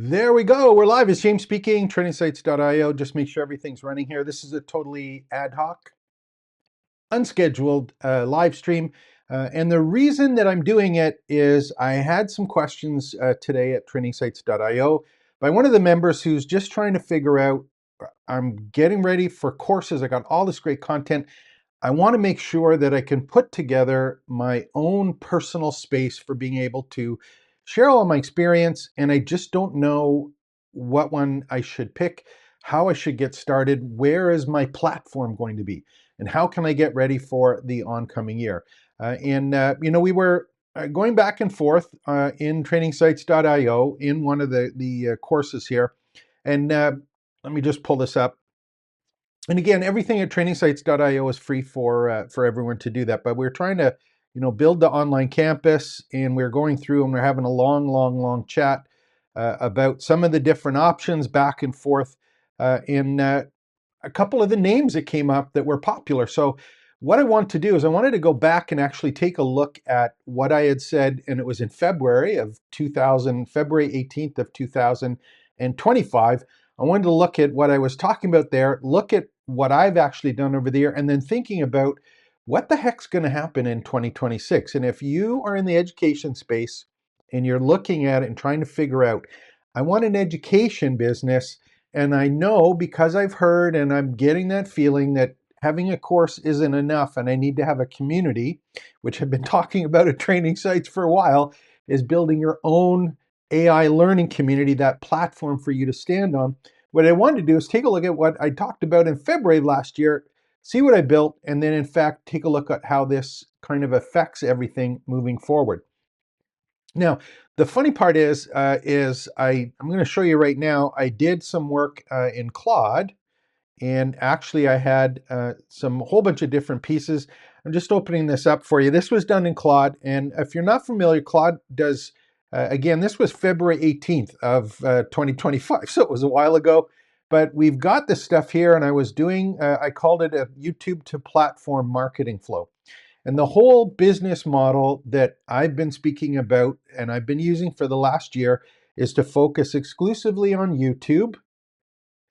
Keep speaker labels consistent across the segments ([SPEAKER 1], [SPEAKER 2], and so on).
[SPEAKER 1] There we go. We're live. It's James speaking, trainingsites.io. Just make sure everything's running here. This is a totally ad hoc, unscheduled live stream. And the reason that I'm doing it is I had some questions today at trainingsites.io by one of the members who's just trying to figure out, I'm getting ready for courses. I got all this great content. I want to make sure that I can put together my own personal space for being able to share all my experience, and I just don't know what one I should pick, how I should get started, where is my platform going to be, and how can I get ready for the oncoming year. We were going back and forth in trainingsites.io in one of the courses here, and let me just pull this up. And again, everything at trainingsites.io is free for everyone to do that. But we're trying to, build the online campus, and we're going through and we're having a long chat about some of the different options back and forth in a couple of the names that came up that were popular. So what I want to do is I wanted to go back and actually take a look at what I had said, and it was in February 18th of 2025. I wanted to look at what I was talking about there, look at what I've actually done over the year, and then thinking about what the heck's going to happen in 2026. And if you are in the education space and you're looking at it and trying to figure out, I want an education business, and I know because I've heard and I'm getting that feeling that having a course isn't enough and I need to have a community, which I've been talking about at training sites for a while, is building your own AI learning community, that platform for you to stand on. What I wanted to do is take a look at what I talked about in February of last year, see what I built, and then in fact, take a look at how this kind of affects everything moving forward. Now, the funny part is I'm going to show you right now, I did some work in Claude, and actually I had some whole bunch of different pieces. I'm just opening this up for you. This was done in Claude, and if you're not familiar, Claude does, again, this was February 18th of 2025, so it was a while ago, but we've got this stuff here, and I was doing, I called it a YouTube to platform marketing flow. And the whole business model that I've been speaking about and I've been using for the last year is to focus exclusively on YouTube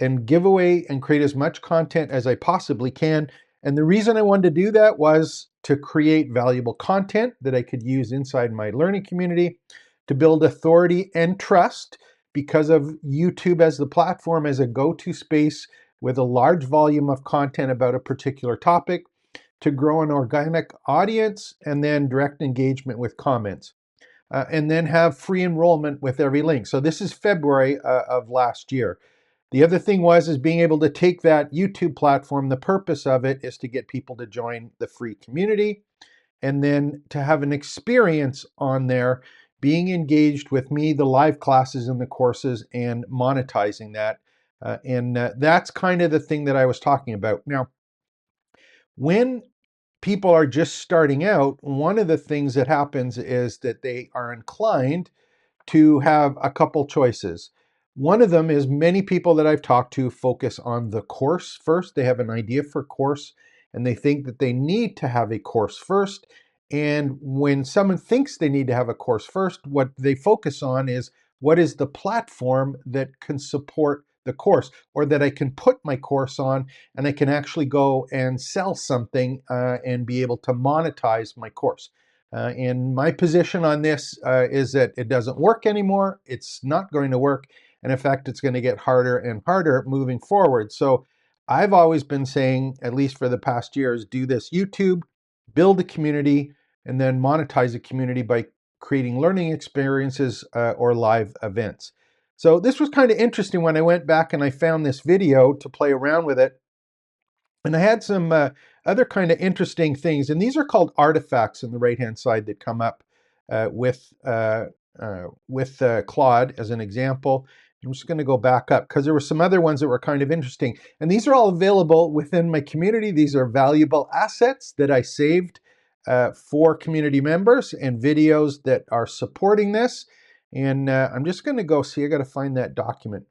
[SPEAKER 1] and give away and create as much content as I possibly can. And the reason I wanted to do that was to create valuable content that I could use inside my learning community, to build authority and trust because of YouTube as the platform, as a go-to space with a large volume of content about a particular topic, to grow an organic audience, and then direct engagement with comments. And then have free enrollment with every link. So this is February of last year. The other thing is being able to take that YouTube platform. The purpose of it is to get people to join the free community and then to have an experience on there, being engaged with me, the live classes and the courses, and monetizing that. And that's kind of the thing that I was talking about. Now, when people are just starting out, one of the things that happens is that they are inclined to have a couple choices. One of them is many people that I've talked to focus on the course first. They have an idea for course and they think that they need to have a course first. And when someone thinks they need to have a course first, what they focus on is, what is the platform that can support the course, or that I can put my course on and I can actually go and sell something and be able to monetize my course. And my position on this is that it doesn't work anymore. It's not going to work. And in fact, it's going to get harder and harder moving forward. So I've always been saying, at least for the past years, do this YouTube, build a community, and then monetize a community by creating learning experiences or live events. So this was kind of interesting when I went back and I found this video to play around with it. And I had some other kind of interesting things, and these are called artifacts on the right-hand side that come up with Claude as an example. I'm just going to go back up because there were some other ones that were kind of interesting. And these are all available within my community. These are valuable assets that I saved for community members and videos that are supporting this. And I'm just going to go see, I got to find that document.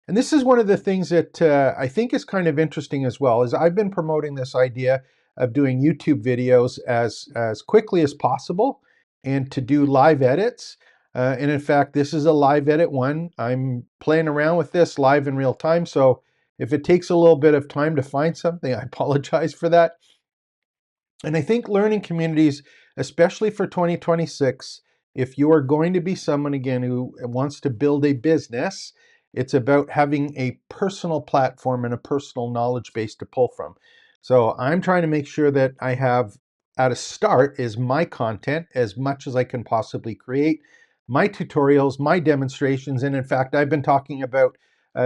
[SPEAKER 1] And this is one of the things that I think is kind of interesting as well, is I've been promoting this idea of doing YouTube videos as quickly as possible and to do live edits. And in fact, this is a live edit one. I'm playing around with this live in real time. So if it takes a little bit of time to find something, I apologize for that. And I think learning communities, especially for 2026, if you are going to be someone again who wants to build a business, it's about having a personal platform and a personal knowledge base to pull from. So I'm trying to make sure that I have at a start is my content as much as I can possibly create, my tutorials, my demonstrations. And in fact, I've been talking about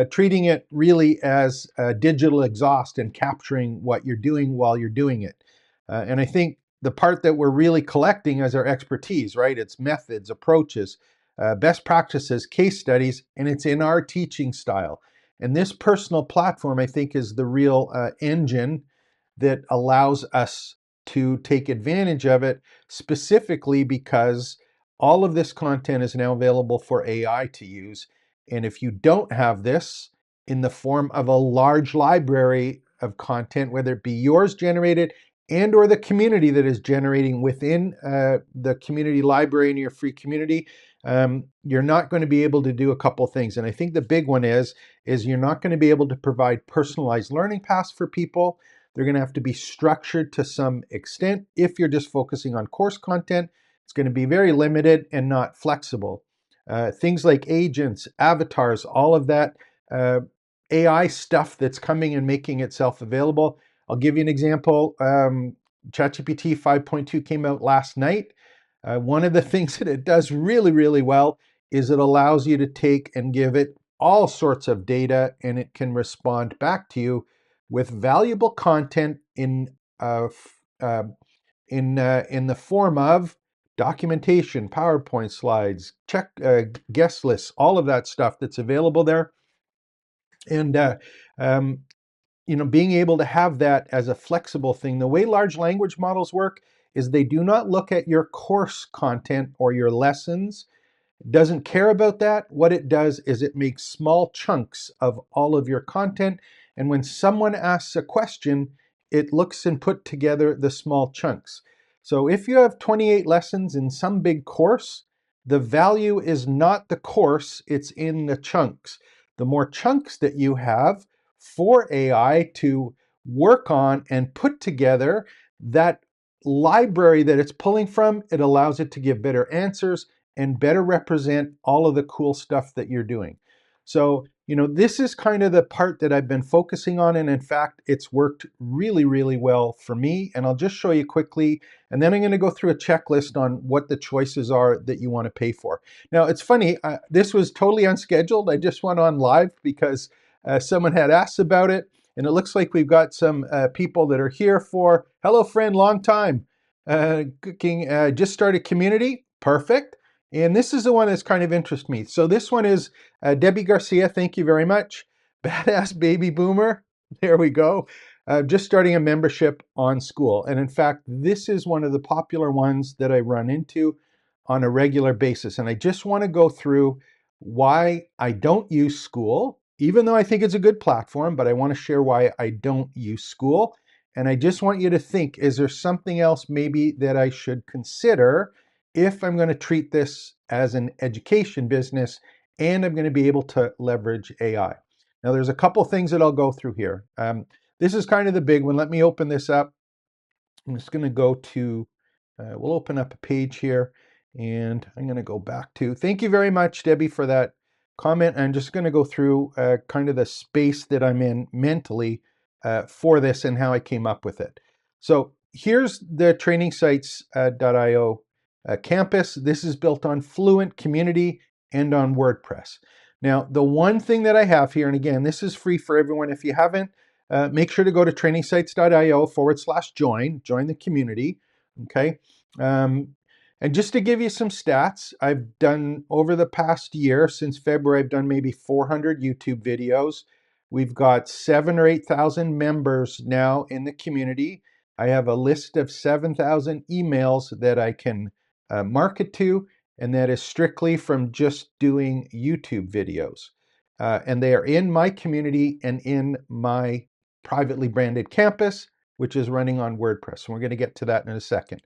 [SPEAKER 1] treating it really as digital exhaust and capturing what you're doing while you're doing it. And I think the part that we're really collecting is our expertise, right? It's methods, approaches, best practices, case studies, and it's in our teaching style. And this personal platform, I think, is the real engine that allows us to take advantage of it, specifically because all of this content is now available for AI to use. And if you don't have this in the form of a large library of content, whether it be yours generated and or the community that is generating within the community library in your free community, you're not going to be able to do a couple things. And I think the big one is you're not going to be able to provide personalized learning paths for people. They're going to have to be structured to some extent. If you're just focusing on course content, it's going to be very limited and not flexible. Things like agents, avatars, all of that AI stuff that's coming and making itself available. I'll give you an example. ChatGPT 5.2 came out last night. One of the things that it does really, really well is it allows you to take and give it all sorts of data, and it can respond back to you with valuable content in the form of documentation, PowerPoint slides, guest lists, all of that stuff that's available there. And being able to have that as a flexible thing. The way large language models work is they do not look at your course content or your lessons. It doesn't care about that. What it does is it makes small chunks of all of your content. And when someone asks a question, it looks and put together the small chunks. So if you have 28 lessons in some big course, the value is not the course, it's in the chunks. The more chunks that you have for AI to work on and put together, that library that it's pulling from, it allows it to give better answers and better represent all of the cool stuff that you're doing. So, this is kind of the part that I've been focusing on. And in fact, it's worked really, really well for me. And I'll just show you quickly. And then I'm going to go through a checklist on what the choices are that you want to pay for. Now, it's funny. This was totally unscheduled. I just went on live because someone had asked about it. And it looks like we've got some people that are here for, hello, friend, long time. Cooking, just started community. Perfect. And this is the one that's kind of interests me. So this one is Debbie Garcia. Thank you very much. Badass baby boomer. There we go. Just starting a membership on School. And in fact, this is one of the popular ones that I run into on a regular basis. And I just want to go through why I don't use School, even though I think it's a good platform, but I want to share why I don't use School. And I just want you to think, is there something else maybe that I should consider if I'm going to treat this as an education business and I'm going to be able to leverage AI? Now, there's a couple things that I'll go through here. This is kind of the big one. Let me open this up. I'm just going to go to, we'll open up a page here, and I'm going to go back to, thank you very much, Debbie, for that comment. I'm just going to go through kind of the space that I'm in mentally for this and how I came up with it. So here's the trainingsites.io campus. This is built on Fluent Community and on WordPress. Now, the one thing that I have here, and again, this is free for everyone. If you haven't, make sure to go to trainingsites.io/join, join the community, okay? And just to give you some stats, I've done over the past year, since February, I've done maybe 400 YouTube videos. We've got 7,000 or 8,000 members now in the community. I have a list of 7,000 emails that I can market to, and that is strictly from just doing YouTube videos. And they are in my community and in my privately branded campus, which is running on WordPress. And we're going to get to that in a second.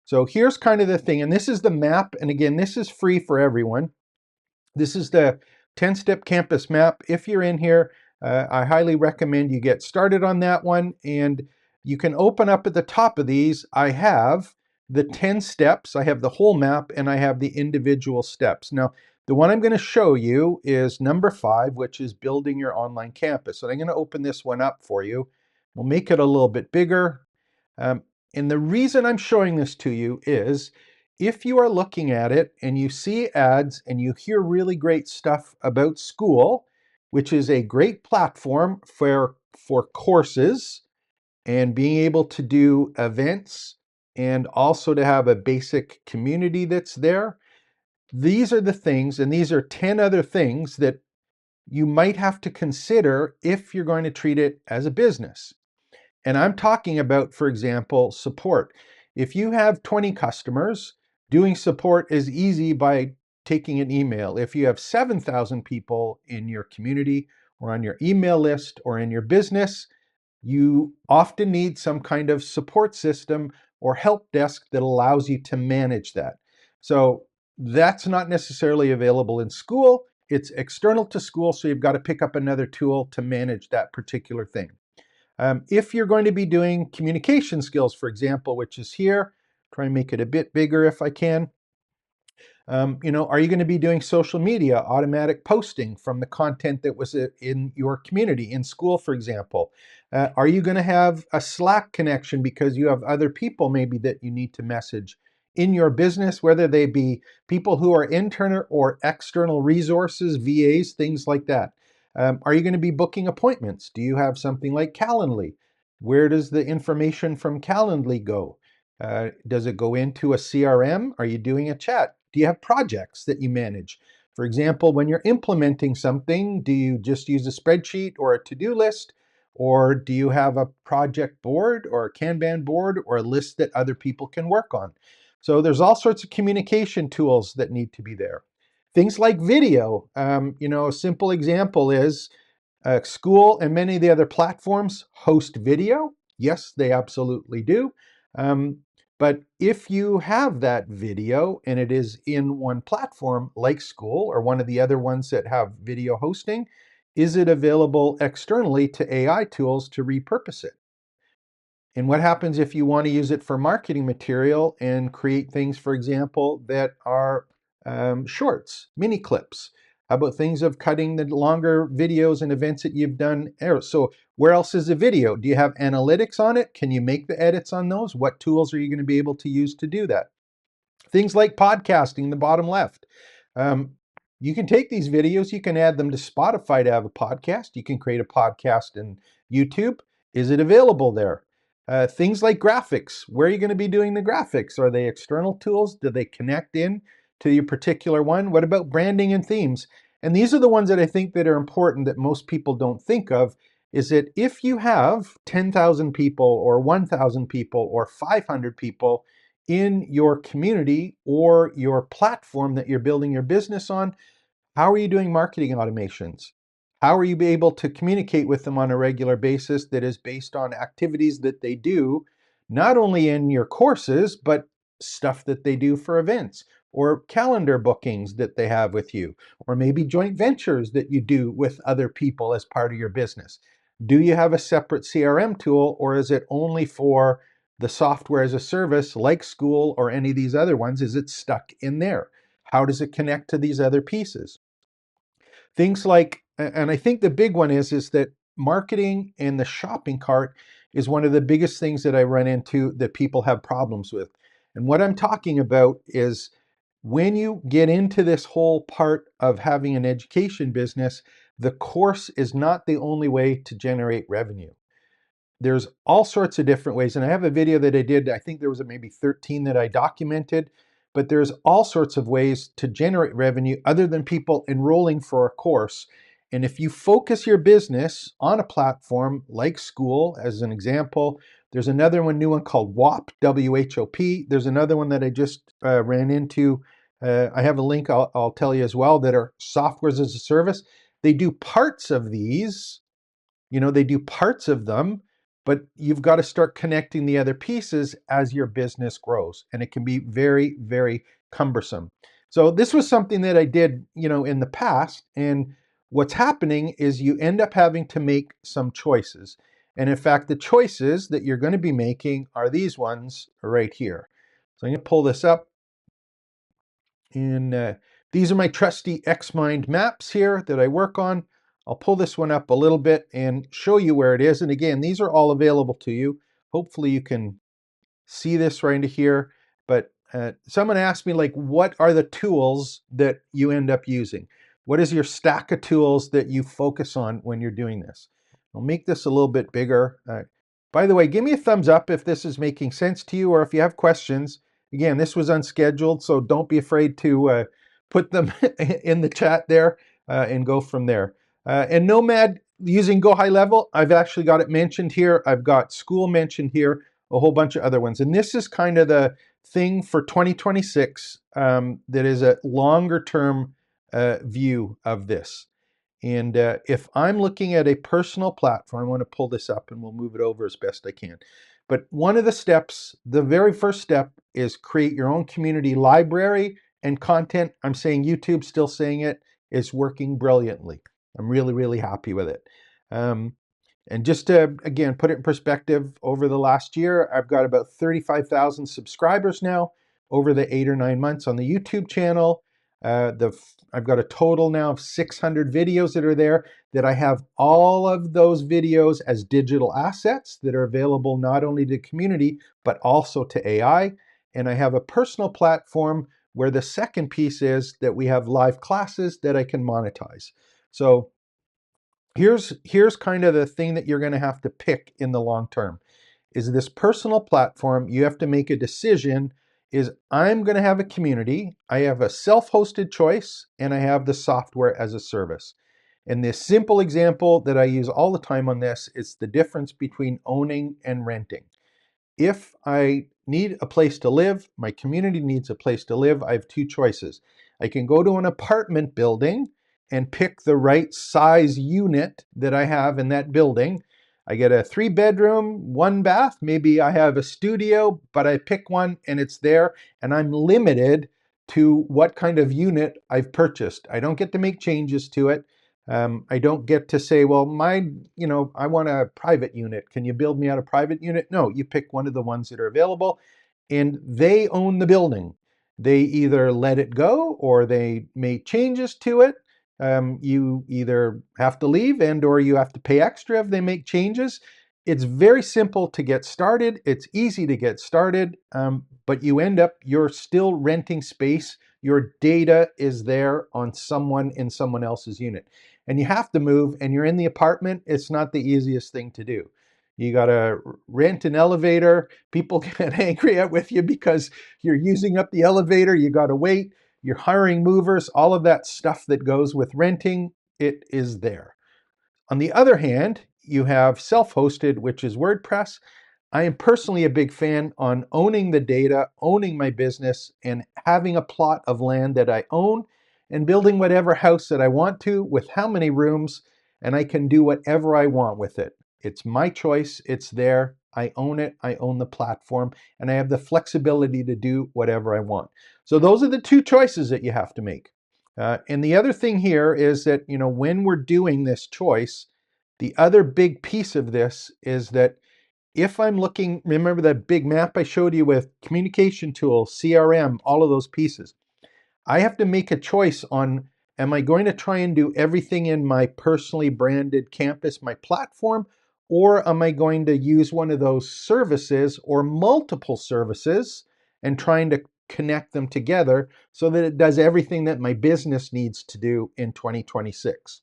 [SPEAKER 1] So here's kind of the thing, and this is the map. And again, this is free for everyone. This is the 10-step campus map. If you're in here, I highly recommend you get started on that one. And you can open up at the top of these. I have the 10 steps. I have the whole map, and I have the individual steps. Now, the one I'm going to show you is number 5, which is building your online campus. And I'm going to open this one up for you. We'll make it a little bit bigger. Um, and the reason I'm showing this to you is if you are looking at it and you see ads and you hear really great stuff about School, which is a great platform for courses and being able to do events and also to have a basic community that's there, these are the things, and these are 10 other things that you might have to consider if you're going to treat it as a business. And I'm talking about, for example, support. If you have 20 customers, doing support is easy by taking an email. If you have 7,000 people in your community or on your email list or in your business, you often need some kind of support system or help desk that allows you to manage that. So that's not necessarily available in School. It's external to School, so you've got to pick up another tool to manage that particular thing. If you're going to be doing communication skills, for example, which is here, try and make it a bit bigger if I can. Are you going to be doing social media, automatic posting from the content that was in your community, in School, for example? Are you going to have a Slack connection because you have other people maybe that you need to message in your business, whether they be people who are internal or external resources, VAs, things like that? Are you going to be booking appointments? Do you have something like Calendly? Where does the information from Calendly go? Does it go into a CRM? Are you doing a chat? Do you have projects that you manage? For example, when you're implementing something, do you just use a spreadsheet or a to-do list? Or do you have a project board or a Kanban board or a list that other people can work on? So there's all sorts of communication tools that need to be there. Things like video. A simple example is School and many of the other platforms host video. Yes, they absolutely do. Um, but if you have that video and it is in one platform like School or one of the other ones that have video hosting, is it available externally to AI tools to repurpose it? And what happens if you want to use it for marketing material and create things, for example, that are shorts, mini clips? How about things of cutting the longer videos and events that you've done? So where else is the video? Do you have analytics on it? Can you make the edits on those? What tools are you going to be able to use to do that? Things like podcasting, the bottom left. Um, you can take these videos, you can add them to Spotify to have a podcast. You can create a podcast in YouTube. Is it available there? Things like graphics. Where are you going to be doing the graphics? Are they external tools? Do they connect in to your particular one? What about branding and themes? And these are the ones that I think that are important that most people don't think of, is that if you have 10,000 people or 1,000 people or 500 people in your community or your platform that you're building your business on, how are you doing marketing automations? How are you able to communicate with them on a regular basis that is based on activities that they do, not only in your courses, but stuff that they do for events or calendar bookings that they have with you, or maybe joint ventures that you do with other people as part of your business? Do you have a separate CRM tool, or is it only for the software as a service like School or any of these other ones? Is it stuck in there? How does it connect to these other pieces? Things like, and I think the big one is that marketing and the shopping cart is one of the biggest things that I run into that people have problems with. And what I'm talking about is when you get into this whole part of having an education business, the course is not the only way to generate revenue. There's all sorts of different ways. And I have a video that I did, I think there was maybe 13 that I documented, but there's all sorts of ways to generate revenue other than people enrolling for a course. And if you focus your business on a platform like School, as an example, there's another one, new one called WHOP, WHOP. There's another one that I just ran into. I have a link I'll tell you as well, that are softwares as a service. They do parts of these, they do parts of them, but you've got to start connecting the other pieces as your business grows, and it can be very, very cumbersome. So this was something that I did, in the past, and what's happening is you end up having to make some choices. And in fact, the choices that you're going to be making are these ones right here. So I'm going to pull this up, and these are my trusty Xmind maps here that I work on. I'll pull this one up a little bit and show you where it is. And again, these are all available to you. Hopefully you can see this right into here. But someone asked me, like, what are the tools that you end up using? What is your stack of tools that you focus on when you're doing this? I'll make this a little bit bigger. By the way, give me a thumbs up if this is making sense to you, or if you have questions. Again, this was unscheduled, so don't be afraid to put them in the chat there and go from there. And Nomad, using Go High Level, I've actually got it mentioned here. I've got School mentioned here, a whole bunch of other ones. And this is kind of the thing for 2026 that is a longer term view of this. And if I'm looking at a personal platform, I want to pull this up and we'll move it over as best I can. But one of the steps, the very first step, is create your own community library and content. I'm saying YouTube, still saying it, is working brilliantly. I'm really, really happy with it. And just to, again, put it in perspective, over the last year, I've got about 35,000 subscribers now over the 8 or 9 months on the YouTube channel. I've got a total now of 600 videos that are there, that I have all of those videos as digital assets that are available not only to the community, but also to AI. And I have a personal platform where the second piece is that we have live classes that I can monetize. So here's kind of the thing that you're going to have to pick in the long term. Is this personal platform, you have to make a decision, is I'm going to have a community, I have a self-hosted choice, and I have the software as a service. And this simple example that I use all the time on this is the difference between owning and renting. If I need a place to live, my community needs a place to live, I have two choices. I can go to an apartment building and pick the right size unit that I have in that building. I get a 3-bedroom, 1 bath. Maybe I have a studio, but I pick one and it's there, and I'm limited to what kind of unit I've purchased. I don't get to make changes to it. I don't get to say, well, I want a private unit. Can you build me out a private unit? No, you pick one of the ones that are available, and they own the building. They either let it go or they make changes to it. You either have to leave or you have to pay extra if they make changes. It's very simple to get started. It's easy to get started, but you're still renting space. Your data is there on someone in someone else's unit. And you have to move, and you're in the apartment. It's not the easiest thing to do. You got to rent an elevator. People get angry with you because you're using up the elevator. You got to wait. You're hiring movers, all of that stuff that goes with renting, it is there. On the other hand, you have self-hosted, which is WordPress. I am personally a big fan on owning the data, owning my business, and having a plot of land that I own and building whatever house that I want to with how many rooms, and I can do whatever I want with it. It's my choice. It's there. I own it. I own the platform, and I have the flexibility to do whatever I want. So those are the two choices that you have to make. And the other thing here is that, when we're doing this choice, the other big piece of this is that if I'm looking, remember that big map I showed you with communication tools, CRM, all of those pieces. I have to make a choice on, am I going to try and do everything in my personally branded campus, my platform, or am I going to use one of those services or multiple services and trying to connect them together so that it does everything that my business needs to do in 2026?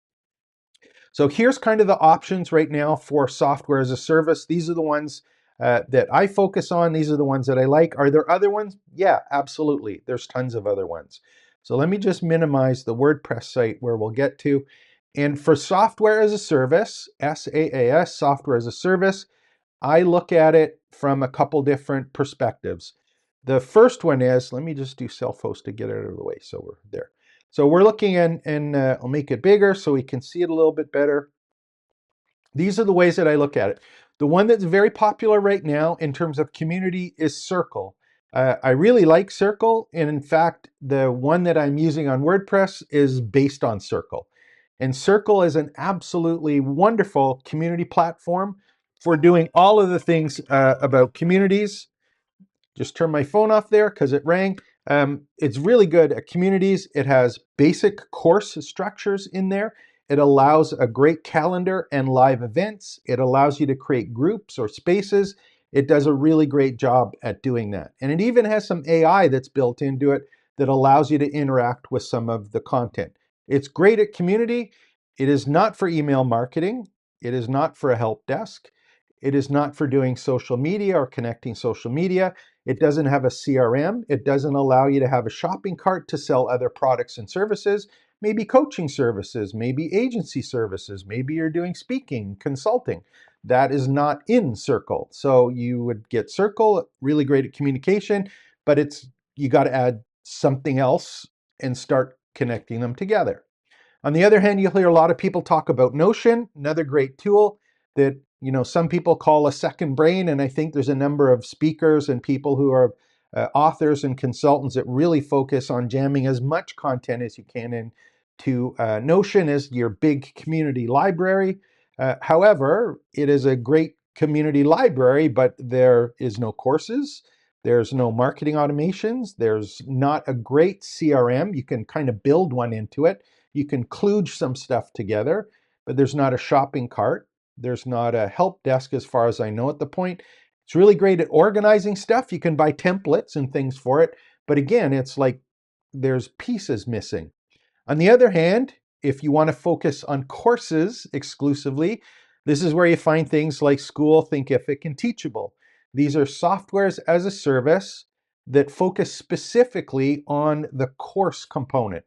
[SPEAKER 1] So here's kind of the options right now for software as a service. These are the ones that I focus on. These are the ones that I like. Are there other ones? Yeah, absolutely. There's tons of other ones. So let me just minimize the WordPress site where we'll get to. And for software as a service, SaaS, software as a service, I look at it from a couple different perspectives. The first one is, let me just do self-host to get it out of the way so we're there. So we're looking and I'll make it bigger so we can see it a little bit better. These are the ways that I look at it. The one that's very popular right now in terms of community is Circle. I really like Circle, and in fact, the one that I'm using on WordPress is based on Circle. And Circle is an absolutely wonderful community platform for doing all of the things about communities. Just turn my phone off there because it rang. It's really good at communities. It has basic course structures in there. It allows a great calendar and live events. It allows you to create groups or spaces. It does a really great job at doing that. And it even has some AI that's built into it that allows you to interact with some of the content. It's great at community. It is not for email marketing. It is not for a help desk. It is not for doing social media or connecting social media. It doesn't have a CRM. It doesn't allow you to have a shopping cart to sell other products and services, maybe coaching services, maybe agency services, maybe you're doing speaking, consulting. That is not in Circle. So you would get Circle, really great at communication, but you got to add something else and start connecting them together. On the other hand, you'll hear a lot of people talk about Notion, another great tool that some people call a second brain, and I think there's a number of speakers and people who are authors and consultants that really focus on jamming as much content as you can into Notion as your big community library. However, it is a great community library, but there is no courses. There's no marketing automations. There's not a great CRM. You can kind of build one into it. You can kludge some stuff together, but there's not a shopping cart. There's not a help desk as far as I know at the point. It's really great at organizing stuff. You can buy templates and things for it. But again, it's like there's pieces missing. On the other hand, if you want to focus on courses exclusively, this is where you find things like School, Thinkific, and Teachable. These are softwares as a service that focus specifically on the course component.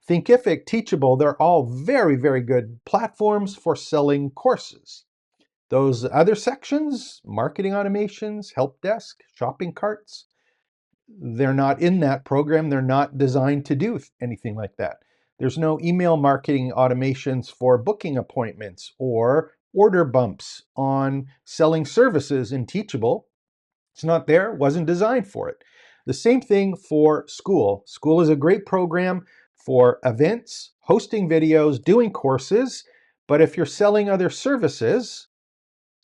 [SPEAKER 1] Thinkific, Teachable, they're all very, very good platforms for selling courses. Those other sections, marketing automations, help desk, shopping carts, they're not in that program. They're not designed to do anything like that. There's no email marketing automations for booking appointments or order bumps on selling services in Teachable. It's not there, wasn't designed for it. The same thing for School. School is a great program for events, hosting videos, doing courses, but if you're selling other services,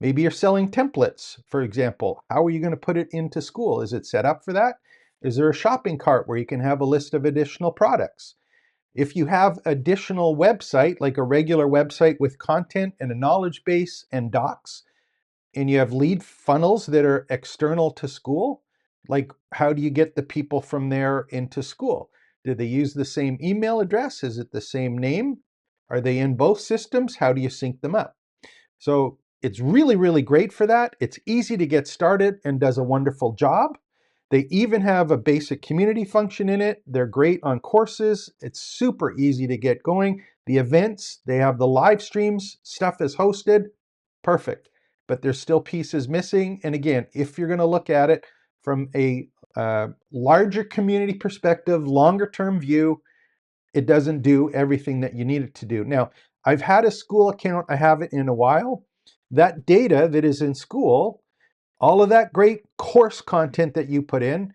[SPEAKER 1] maybe you're selling templates, for example, how are you going to put it into School? Is it set up for that? Is there a shopping cart where you can have a list of additional products? If you have additional website, like a regular website with content and a knowledge base and docs, and you have lead funnels that are external to School, like how do you get the people from there into School? Do they use the same email address? Is it the same name? Are they in both systems? How do you sync them up? So it's really, really great for that. It's easy to get started and does a wonderful job. They even have a basic community function in it. They're great on courses. It's super easy to get going. The events, they have the live streams, stuff is hosted. Perfect. But there's still pieces missing. And again, if you're going to look at it from a larger community perspective, longer term view, it doesn't do everything that you need it to do. Now, I've had a School account, I haven't in a while. That data that is in School, all of that great course content that you put in,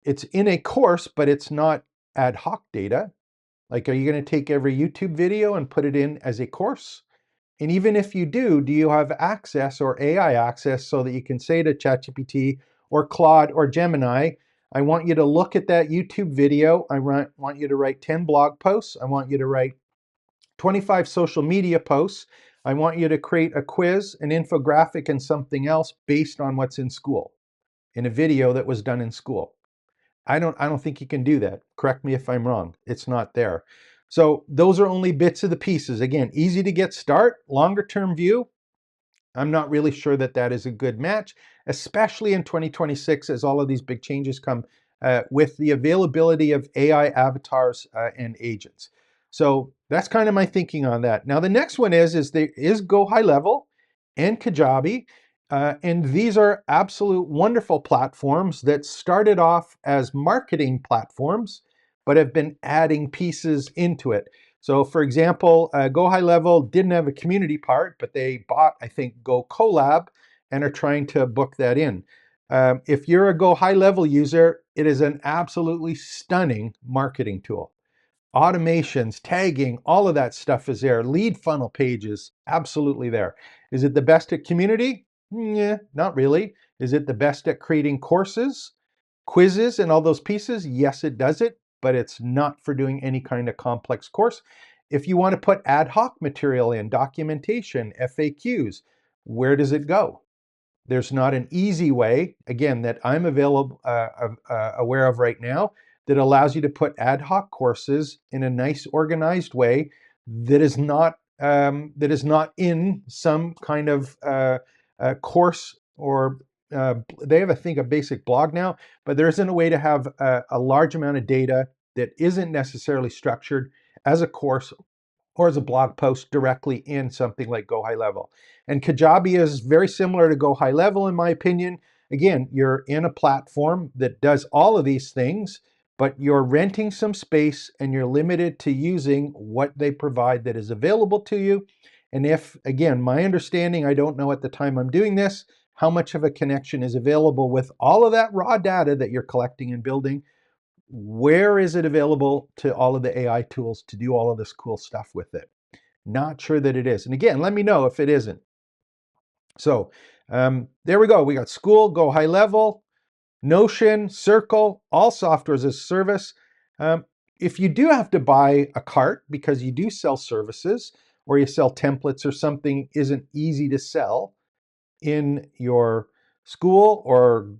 [SPEAKER 1] it's in a course, but it's not ad hoc data. Like, are you going to take every YouTube video and put it in as a course? And even if you do you have access or AI access so that you can say to ChatGPT or Claude or Gemini, I want you to look at that YouTube video. I want you to write 10 blog posts. I want you to write 25 social media posts. I want you to create a quiz, an infographic, and something else based on what's in School, in a video that was done in School. I don't think you can do that. Correct me if I'm wrong. It's not there. So those are only bits of the pieces. Again, easy to get start, longer term view. I'm not really sure that that is a good match, especially in 2026 as all of these big changes come with the availability of AI avatars and agents. So that's kind of my thinking on that. Now the next one is there is Go High Level and Kajabi. And these are absolute wonderful platforms that started off as marketing platforms, but have been adding pieces into it. So for example, Go High Level didn't have a community part, but they bought, I think, Go Collab, and are trying to book that in. If you're a Go High Level user, it is an absolutely stunning marketing tool. Automations, tagging, all of that stuff is there. Lead funnel pages, absolutely there. Is it the best at community? Yeah, not really. Is it the best at creating courses, quizzes, and all those pieces? Yes, it does it, but it's not for doing any kind of complex course. If you want to put ad hoc material in, documentation, FAQs, where does it go? There's not an easy way, again, that I'm aware of right now, that allows you to put ad hoc courses in a nice, organized way that is not in some kind of course, or they have, I think, a basic blog now, but there isn't a way to have a large amount of data that isn't necessarily structured as a course or as a blog post directly in something like Go High Level. And Kajabi is very similar to Go High Level, in my opinion. Again, you're in a platform that does all of these things, but you're renting some space and you're limited to using what they provide that is available to you. And if, again, my understanding, I don't know at the time I'm doing this, how much of a connection is available with all of that raw data that you're collecting and building. Where is it available to all of the AI tools to do all of this cool stuff with it? Not sure that it is. And again, let me know if it isn't. So there we go. We got School, Go High Level, Notion, Circle, all software as a service. If you do have to buy a cart because you do sell services or you sell templates or something isn't easy to sell in your school, or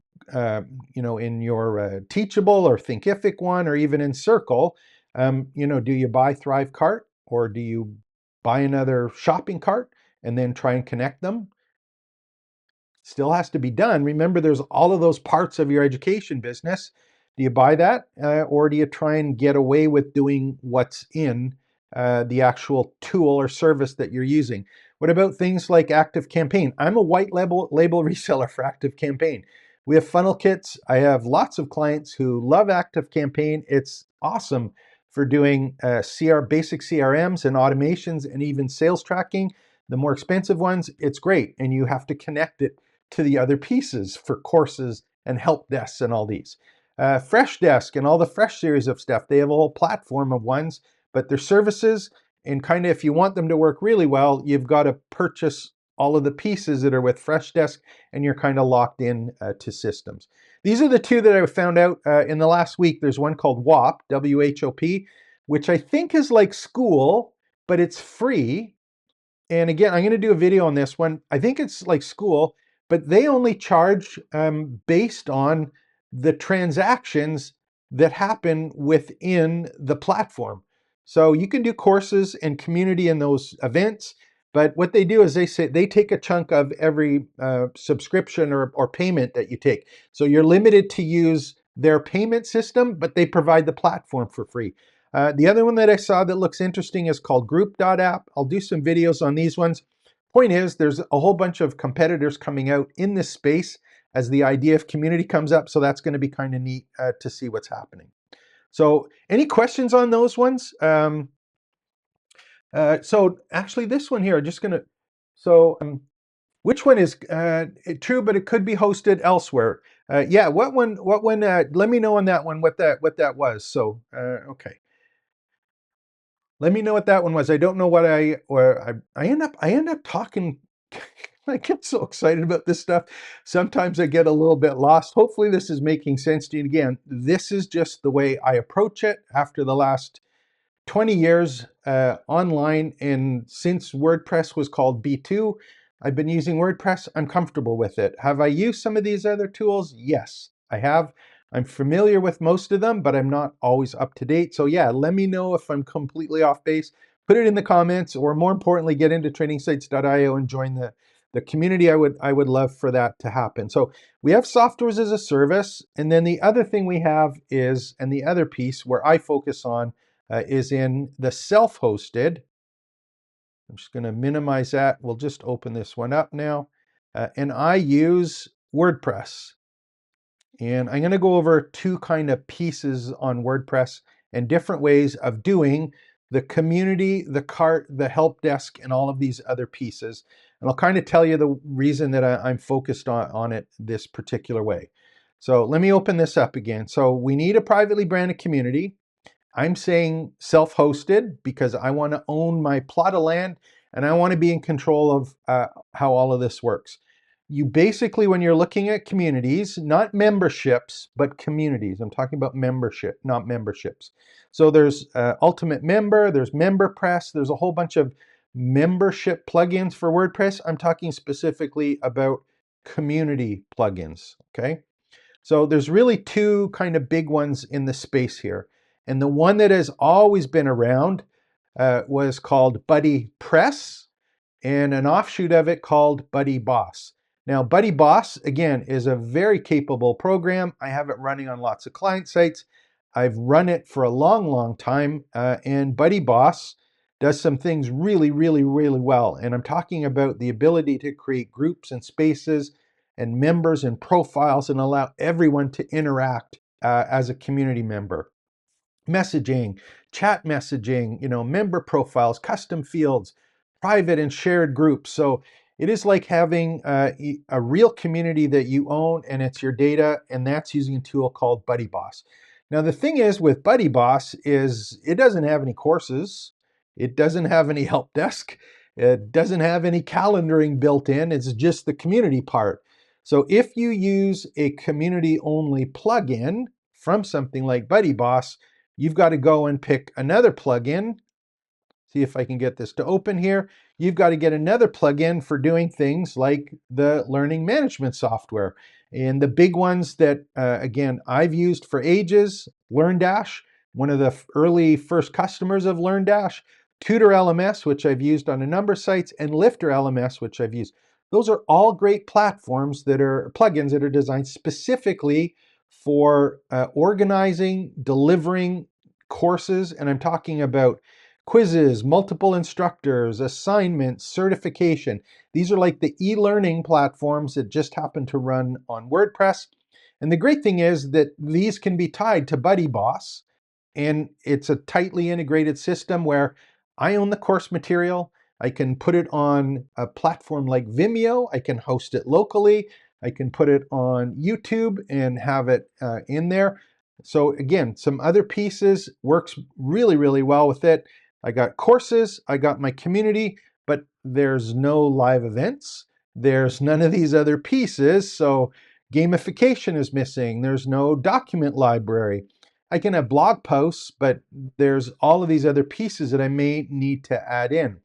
[SPEAKER 1] in your Teachable or Thinkific one, or even in Circle, do you buy Thrive Cart, or do you buy another shopping cart and then try and connect them? Still has to be done. Remember, there's all of those parts of your education business. Do you buy that, or do you try and get away with doing what's in the actual tool or service that you're using? What about things like ActiveCampaign? I'm a white label reseller for ActiveCampaign. We have funnel kits. I have lots of clients who love ActiveCampaign. It's awesome for doing basic CRMs and automations and even sales tracking. The more expensive ones, it's great, and you have to connect it to the other pieces for courses and help desks and all these. Freshdesk and all the Fresh series of stuff, they have a whole platform of ones, but they're services, and kind of if you want them to work really well, you've got to purchase all of the pieces that are with Freshdesk, and you're kind of locked in to systems. These are the two that I found out in the last week. There's one called WHOP, W-H-O-P, which I think is like School, but it's free. And again, I'm going to do a video on this one. I think it's like School, but they only charge based on the transactions that happen within the platform. So you can do courses and community in those events, but what they do is they take a chunk of every subscription or payment that you take. So you're limited to use their payment system, but they provide the platform for free. The other one that I saw that looks interesting is called Group.app. I'll do some videos on these ones. Point is, there's a whole bunch of competitors coming out in this space as the idea of community comes up. So that's going to be kind of neat to see what's happening. So any questions on those ones? So actually this one here, I'm just going to, which one is true, but it could be hosted elsewhere? Yeah, what one, let me know on that one, what that was. So, okay. Let me know what that one was. I don't know what I end up talking. I get so excited about this stuff. Sometimes I get a little bit lost. Hopefully this is making sense to you. Again, this is just the way I approach it after the last 20 years online, and since WordPress was called B2, I've been using WordPress. I'm comfortable with it. Have I used some of these other tools? Yes, I have. I'm familiar with most of them, but I'm not always up to date. So yeah, let me know if I'm completely off base. Put it in the comments, or more importantly, get into trainingsites.io and join the community. I would love for that to happen. So we have softwares as a service, and then the other thing we have is, and the other piece where I focus on is in the self-hosted. I'm just going to minimize that. We'll just open this one up now. And I use WordPress. And I'm going to go over two kind of pieces on WordPress and different ways of doing the community, the cart, the help desk, and all of these other pieces. And I'll kind of tell you the reason that I'm focused on it this particular way. So let me open this up again. So we need a privately branded community. I'm saying self-hosted because I want to own my plot of land and I want to be in control of how all of this works. You basically, when you're looking at communities, not memberships, but communities. I'm talking about membership, not memberships. So there's Ultimate Member, there's MemberPress, there's a whole bunch of membership plugins for WordPress. I'm talking specifically about community plugins, okay? So there's really two kind of big ones in the space here. And the one that has always been around was called Buddy Press, and an offshoot of it called Buddy Boss. Now, Buddy Boss, again, is a very capable program. I have it running on lots of client sites. I've run it for a long, long time, and Buddy Boss does some things really, really, really well. And I'm talking about the ability to create groups and spaces and members and profiles and allow everyone to interact as a community member. Messaging, chat messaging, member profiles, custom fields, private and shared groups. So it is like having a real community that you own and it's your data, and that's using a tool called Buddy Boss. Now the thing is with Buddy Boss is it doesn't have any courses, it doesn't have any help desk, it doesn't have any calendaring built in, it's just the community part. So if you use a community only plugin from something like Buddy Boss, you've got to go and pick another plugin. See if I can get this to open here. You've got to get another plugin for doing things like the learning management software. And the big ones that, again, I've used for ages, LearnDash, one of the early first customers of LearnDash, Tutor LMS, which I've used on a number of sites, and Lifter LMS, which I've used. Those are all great platforms that are plugins that are designed specifically for organizing, delivering courses, and I'm talking about quizzes, multiple instructors, assignments, certification. These are like the e-learning platforms that just happen to run on WordPress. And the great thing is that these can be tied to Buddy Boss, and it's a tightly integrated system where I own the course material. I can put it on a platform like Vimeo. I can host it locally. I can put it on YouTube and have it in there. So again, some other pieces works really, really well with it. I got courses, I got my community, but there's no live events. There's none of these other pieces. So gamification is missing. There's no document library. I can have blog posts, but there's all of these other pieces that I may need to add in.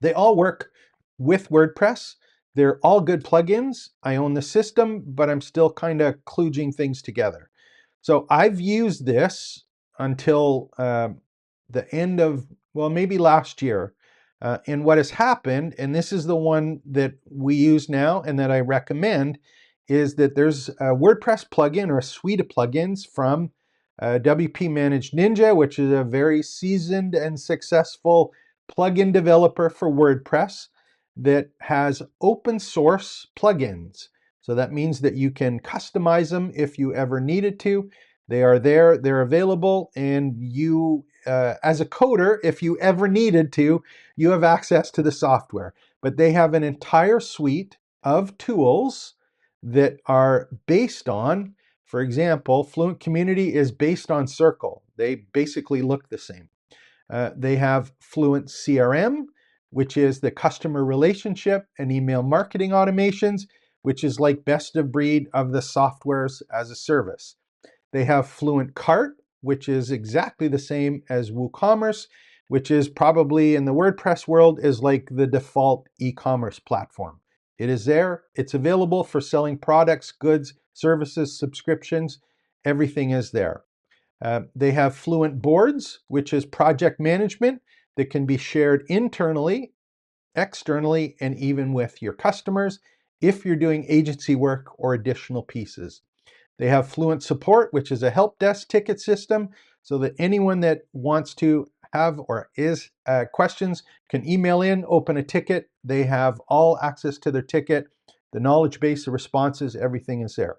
[SPEAKER 1] They all work with WordPress. They're all good plugins. I own the system, but I'm still kind of kludging things together. So I've used this until the end of, well, maybe last year. And what has happened, and this is the one that we use now and that I recommend, is that there's a WordPress plugin or a suite of plugins from WP Managed Ninja, which is a very seasoned and successful plugin developer for WordPress that has open source plugins. So that means that you can customize them if you ever needed to. They are there, they're available, and you, as a coder, if you ever needed to, you have access to the software. But they have an entire suite of tools that are based on, for example, Fluent Community is based on Circle. They basically look the same. They have Fluent CRM, which is the customer relationship and email marketing automations, which is like best of breed of the softwares as a service. They have Fluent Cart, which is exactly the same as WooCommerce, which is probably in the WordPress world is like the default e-commerce platform. It is there, it's available for selling products, goods, services, subscriptions, everything is there. They have Fluent Boards, which is project management that can be shared internally, externally, and even with your customers if you're doing agency work or additional pieces. They have Fluent Support, which is a help desk ticket system so that anyone that wants to have or is questions can email in, open a ticket. They have all access to their ticket, the knowledge base, the responses, everything is there.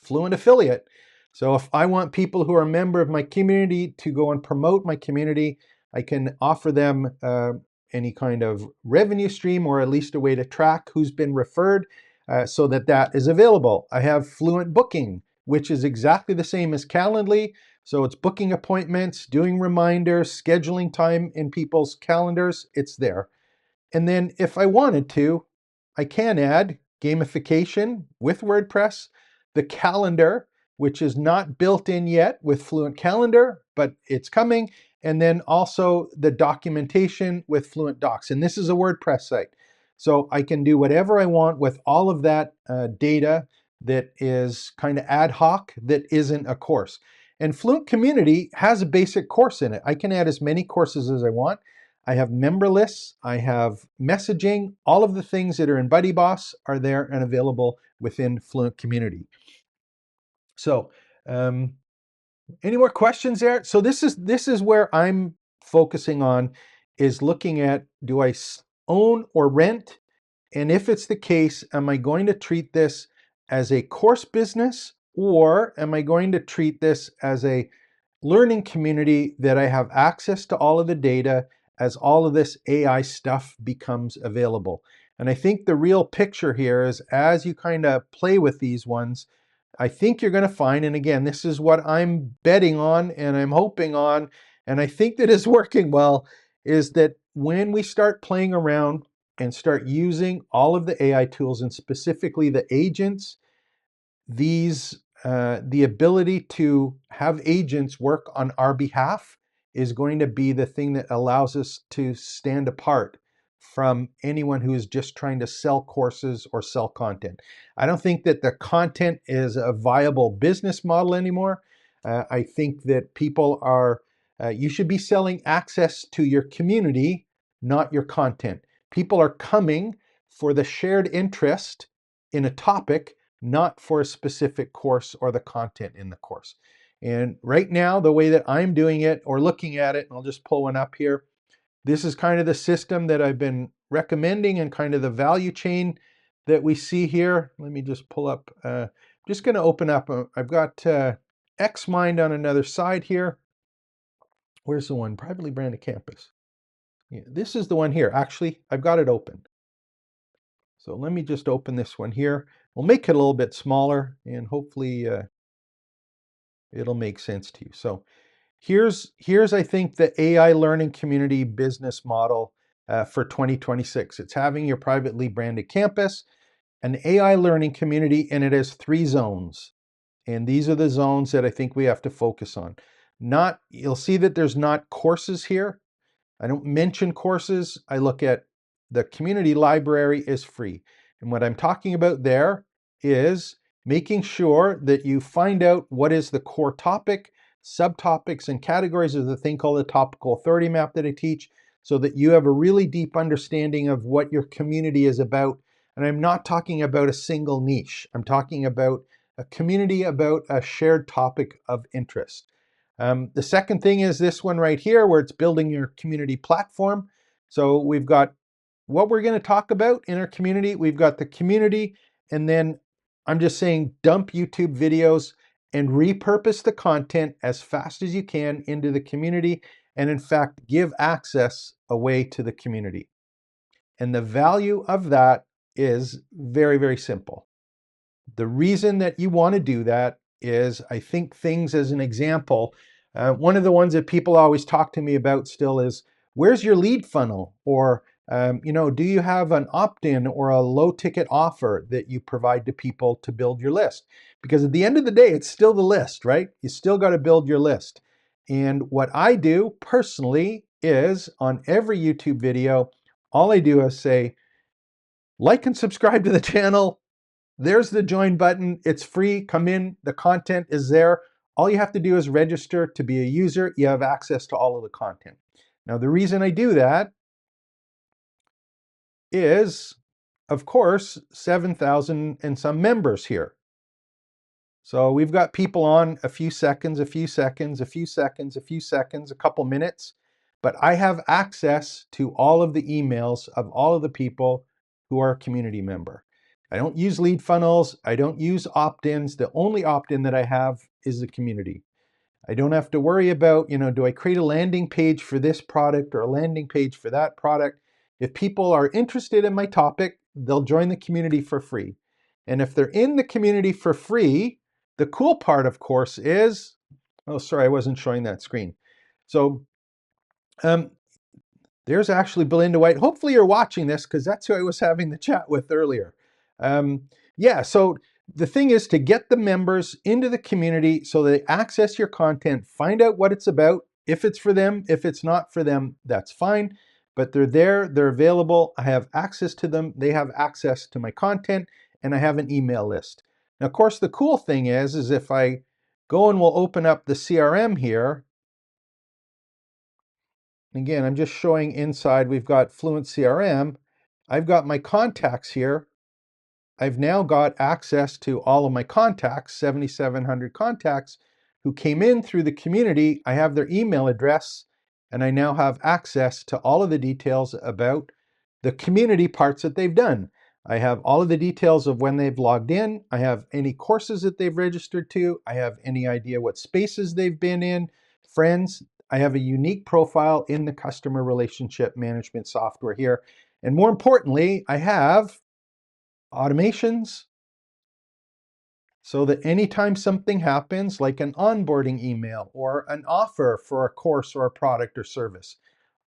[SPEAKER 1] Fluent Affiliate. So if I want people who are a member of my community to go and promote my community, I can offer them any kind of revenue stream, or at least a way to track who's been referred, so that that is available. I have Fluent Booking, which is exactly the same as Calendly. So it's booking appointments, doing reminders, scheduling time in people's calendars. It's there. And then if I wanted to, I can add gamification with WordPress, the calendar, which is not built in yet with Fluent Calendar, but it's coming, and then also the documentation with Fluent Docs. And this is a WordPress site. So I can do whatever I want with all of that data that is kind of ad hoc, that isn't a course. And Fluent Community has a basic course in it. I can add as many courses as I want. I have member lists, I have messaging, all of the things that are in BuddyBoss are there and available within Fluent Community. So any more questions there? So this is where I'm focusing on, is looking at, do I own or rent? And if it's the case, am I going to treat this as a course business, or am I going to treat this as a learning community that I have access to all of the data as all of this AI stuff becomes available? And I think the real picture here is, as you kind of play with these ones, I think you're going to find, and again, this is what I'm betting on and I'm hoping on, and I think that is working well, is that when we start playing around and start using all of the AI tools, and specifically the agents, the ability to have agents work on our behalf is going to be the thing that allows us to stand apart from anyone who is just trying to sell courses or sell content. I don't think that the content is a viable business model anymore. I think that people are, you should be selling access to your community, not your content. People are coming for the shared interest in a topic, not for a specific course or the content in the course. And right now, the way that I'm doing it or looking at it, and I'll just pull one up here, this is kind of the system that I've been recommending and kind of the value chain that we see here. Let me just pull up, just going to open up, I've got Xmind on another side here. Where's the one? Privately branded campus. Yeah, this is the one here. Actually, I've got it open. So let me just open this one here. We'll make it a little bit smaller, and hopefully it'll make sense to you. So here's I think the AI learning community business model for 2026. It's having your privately branded campus, an AI learning community, and it has 3 zones. And these are the zones that I think we have to focus on. You'll see that there's not courses here. I don't mention courses. I look at the community library is free. And what I'm talking about there is making sure that you find out what is the core topic, subtopics, and categories of the thing called the topical authority map that I teach, so that you have a really deep understanding of what your community is about. And I'm not talking about a single niche. I'm talking about a community about a shared topic of interest. The second thing is this one right here, where it's building your community platform. So we've got what we're going to talk about in our community. We've got the community, and then I'm just saying dump YouTube videos and repurpose the content as fast as you can into the community, and in fact, give access away to the community. And the value of that is very, very simple. The reason that you want to do that is, I think things as an example, one of the ones that people always talk to me about still is, where's your lead funnel? Or, do you have an opt-in or a low ticket offer that you provide to people to build your list? Because at the end of the day, it's still the list, right? You still got to build your list. And what I do personally is, on every YouTube video, all I do is say, like and subscribe to the channel. There's the join button. It's free. Come in. The content is there. All you have to do is register to be a user. You have access to all of the content. Now, the reason I do that is, of course, 7,000 and some members here. So we've got people on a few seconds, a few seconds, a few seconds, a few seconds, a couple minutes, but I have access to all of the emails of all of the people who are a community member. I don't use lead funnels. I don't use opt-ins. The only opt-in that I have is the community. I don't have to worry about, do I create a landing page for this product or a landing page for that product? If people are interested in my topic, they'll join the community for free. And if they're in the community for free, the cool part, of course, is, oh, sorry, I wasn't showing that screen. So um, there's actually Belinda White. Hopefully you're watching this because that's who I was having the chat with earlier. Yeah, so the thing is to get the members into the community so they access your content, find out what it's about. If it's for them, if it's not for them, that's fine. But they're there, they're available. I have access to them. They have access to my content, and I have an email list. Now, of course, the cool thing is if I go and we'll open up the CRM here. Again, I'm just showing inside, we've got Fluent CRM. I've got my contacts here. I've now got access to all of my contacts, 7,700 contacts who came in through the community. I have their email address, and I now have access to all of the details about the community parts that they've done. I have all of the details of when they've logged in. I have any courses that they've registered to. I have any idea what spaces they've been in, friends. I have a unique profile in the customer relationship management software here. And more importantly, I have automations so that anytime something happens, like an onboarding email or an offer for a course or a product or service,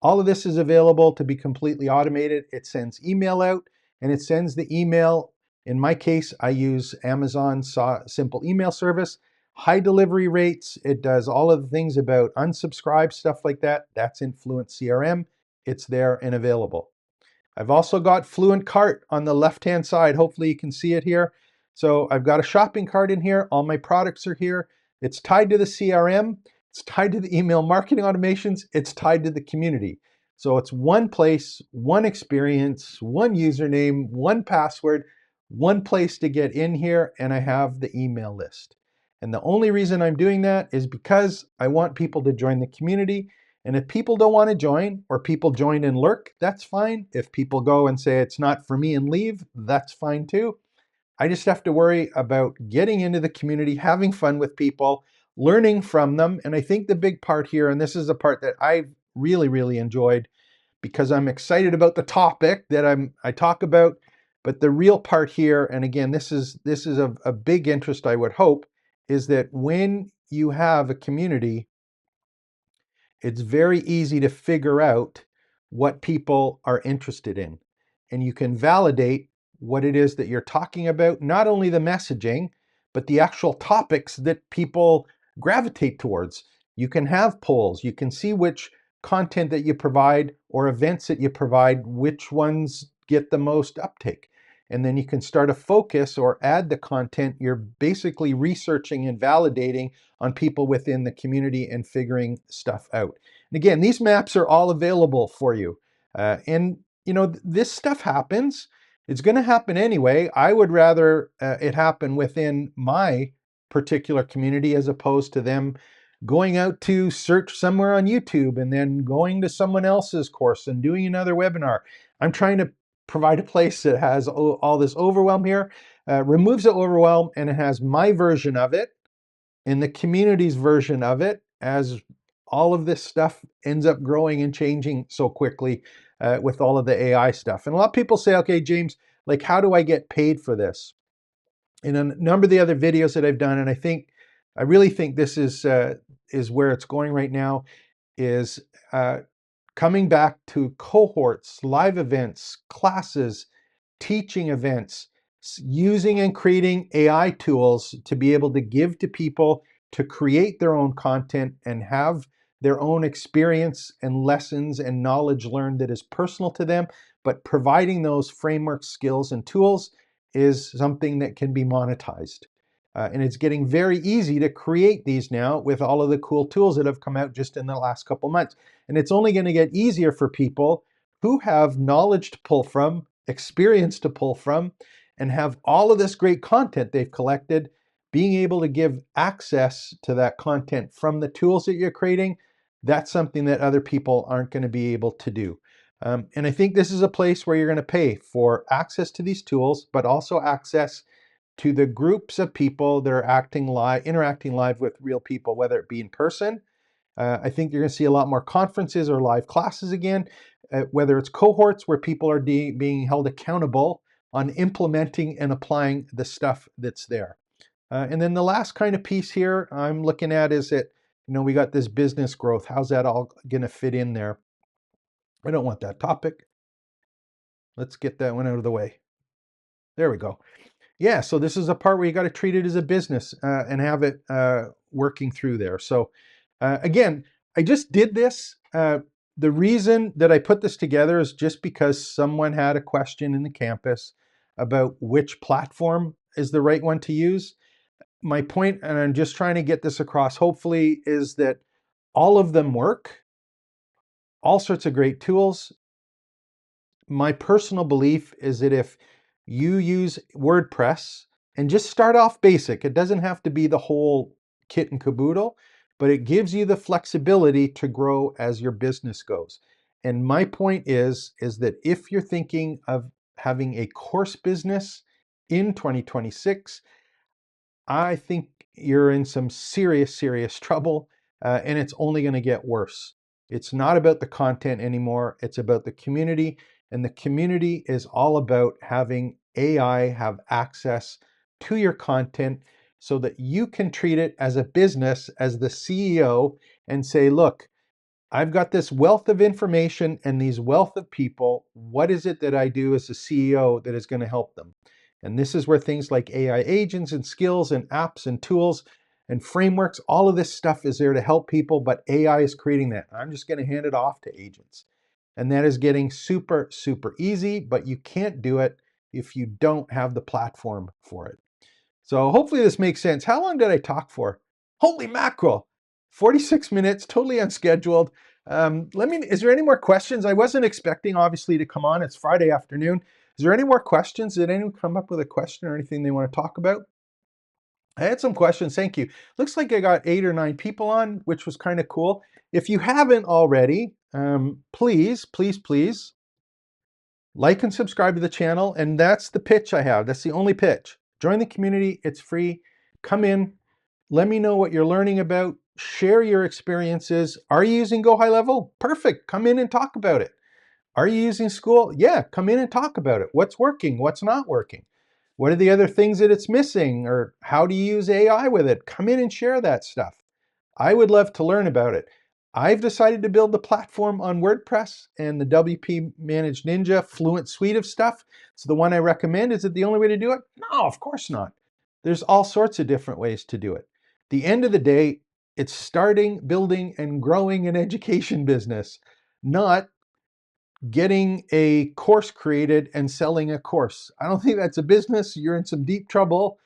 [SPEAKER 1] all of this is available to be completely automated. It sends email out and it sends the email. In my case, I use Amazon's simple email service, high delivery rates. It does all of the things about unsubscribe, stuff like that. That's in Fluent CRM. It's there and available. I've also got Fluent Cart on the left-hand side. Hopefully you can see it here. So I've got a shopping cart in here. All my products are here. It's tied to the CRM. It's tied to the email marketing automations. It's tied to the community. So it's one place, one experience, one username, one password, one place to get in here, and I have the email list. And the only reason I'm doing that is because I want people to join the community. And if people don't want to join, or people join and lurk, that's fine. If people go and say it's not for me and leave, that's fine too. I just have to worry about getting into the community, having fun with people, learning from them. And I think the big part here, and this is the part that I've really, really enjoyed because I'm excited about the topic that I talk about, but the real part here, and again, this is a big interest, I would hope, is that when you have a community, it's very easy to figure out what people are interested in. And you can validate what it is that you're talking about, not only the messaging, but the actual topics that people gravitate towards. You can have polls, you can see which content that you provide or events that you provide, which ones get the most uptake. And then you can start a focus or add the content you're basically researching and validating on people within the community and figuring stuff out. And again, these maps are all available for you. And this stuff happens. It's going to happen anyway. I would rather it happen within my particular community as opposed to them going out to search somewhere on YouTube and then going to someone else's course and doing another webinar. I'm trying to provide a place that has all this overwhelm here, removes the overwhelm, and it has my version of it and the community's version of it as all of this stuff ends up growing and changing so quickly with all of the AI stuff. And a lot of people say, okay, James, like, how do I get paid for this? In a number of the other videos that I've done, and I really think this is where it's going right now, is coming back to cohorts, live events, classes, teaching events, using and creating AI tools to be able to give to people to create their own content and have their own experience and lessons and knowledge learned that is personal to them, but providing those frameworks, skills, and tools is something that can be monetized. And it's getting very easy to create these now with all of the cool tools that have come out just in the last couple months. And it's only going to get easier for people who have knowledge to pull from, experience to pull from, and have all of this great content they've collected, being able to give access to that content from the tools that you're creating. That's something that other people aren't going to be able to do. And I think this is a place where you're going to pay for access to these tools, but also access to the groups of people that are interacting live with real people, whether it be in person. I think you're going to see a lot more conferences or live classes again, whether it's cohorts where people are being held accountable on implementing and applying the stuff that's there. And then the last kind of piece here I'm looking at is that, we got this business growth. How's that all going to fit in there? I don't want that topic. Let's get that one out of the way. There we go. Yeah, so this is a part where you got to treat it as a business and have it working through there. So again, I just did this. The reason that I put this together is just because someone had a question in the campus about which platform is the right one to use. My point, and I'm just trying to get this across, hopefully, is that all of them work, all sorts of great tools. My personal belief is that if you use WordPress and just start off basic, it doesn't have to be the whole kit and caboodle, but it gives you the flexibility to grow as your business goes. And my point is that if you're thinking of having a course business in 2026, I think you're in some serious, serious trouble, and it's only going to get worse. It's not about the content anymore. It's about the community, and the community is all about having AI have access to your content so that you can treat it as a business, as the CEO, and say, look, I've got this wealth of information and these wealth of people. What is it that I do as a CEO that is going to help them? And this is where things like AI agents and skills and apps and tools and frameworks, all of this stuff is there to help people, but AI is creating that. I'm just going to hand it off to agents. And that is getting super, super easy, but you can't do it if you don't have the platform for it. So hopefully this makes sense. How long did I talk for? Holy mackerel, 46 minutes, totally unscheduled. Is there any more questions? I wasn't expecting, obviously, to come on. It's Friday afternoon. Is there any more questions? Did anyone come up with a question or anything they want to talk about? I had some questions, thank you. Looks like I got 8 or 9 people on, which was kind of cool. If you haven't already, please, please, please like and subscribe to the channel. And that's the pitch I have. That's the only pitch. Join the community. It's free. Come in. Let me know what you're learning about. Share your experiences. Are you using Go High Level? Perfect. Come in and talk about it. Are you using School? Yeah, come in and talk about it. What's working? What's not working? What are the other things that it's missing? Or how do you use AI with it? Come in and share that stuff. I would love to learn about it. I've decided to build the platform on WordPress and the WP Managed Ninja Fluent suite of stuff. So the one I recommend, is it the only way to do it? No, of course not. There's all sorts of different ways to do it. The end of the day, it's starting, building, and growing an education business, not getting a course created and selling a course. I don't think that's a business. You're in some deep trouble.